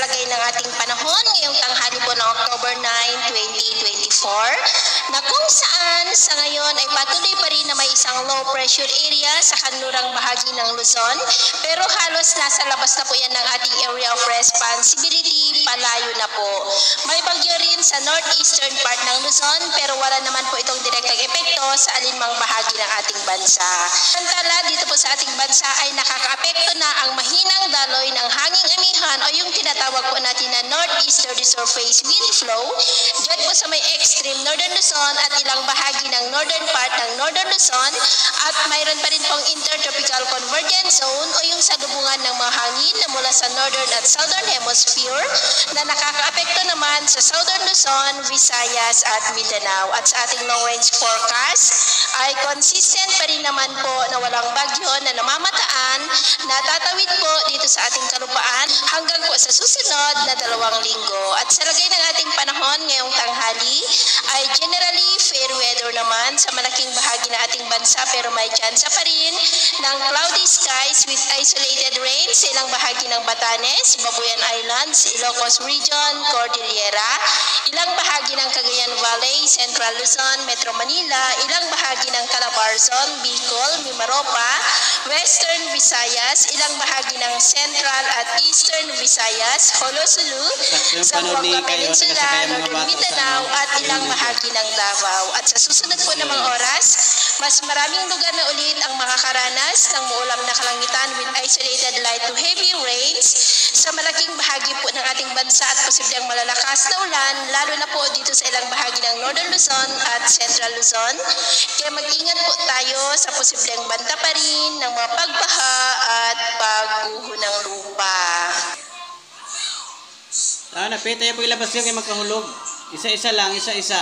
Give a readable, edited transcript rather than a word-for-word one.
lagay ng ating panahon ngayong tanghali po ng October 9, 2024 na kung saan sa ngayon ay patuloy pa rin na may isang low pressure area sa kanlurang bahagi ng Luzon, pero halos nasa labas na po yan ng ating area of responsibility, palayo na po. May bagyo rin sa northeastern part ng Luzon, pero wala naman po itong direktang epekto sa alinmang bahagi ng ating bansa. Samantala, dito po sa ating bansa ay nakakaapekto na ang mahinang daloy ng hanging amihan o yung tinatawag po natin na northeasterly surface wind flow dyan po sa may extreme northern Luzon at ilang bahagi ng northern part ng northern Luzon, at mayroon pa rin pong intertropical convergence zone o yung salubungan ng mga hangin na mula sa northern at southern hemisphere na nakakaapekto naman sa southern Luzon, Visayas at Mindanao. At sa ating long range forecast ay consistent pa rin naman po na walang bagyo na namamataan na tatawid po dito sa ating kalupaan hanggang po sa susunod na 2 linggo. At sa lagay ng ating panahon ngayong tanghali ay generally fair weather naman sa malaking bahagi ng ating bansa, pero may tsansa pa rin ng cloudy skies with isolated rain sa ilang bahagi ng Batanes, Babuyan Islands, Ilocos Region, Cordillera, ilang bahagi ng Cagayan Valley, Central Luzon, Metro Manila, ilang bahagi ng Calabarzon, Bicol, Mimaropa, Western Visayas, ilang bahagi ng Central at Eastern Visayas, Holosulu, Zamboanga Peninsula, Northern Mindanao at ilang bahagi ng Davao. At sa susunod po na mga oras, mas maraming lugar na ulit ang makakaranas ng maulam na kalangitan with isolated light to heavy rains sa malaking bahagi po ng ating bansa at posibleng malalakas na ulan, lalo na po dito sa ilang bahagi ng Northern Luzon at Central Luzon. Kaya mag-ingat po tayo sa posibleng banta pa rin ng mga pagbaha at pagguho ng lupa. Napita yung paglabas yung magkahulog. Isa-isa lang, isa-isa.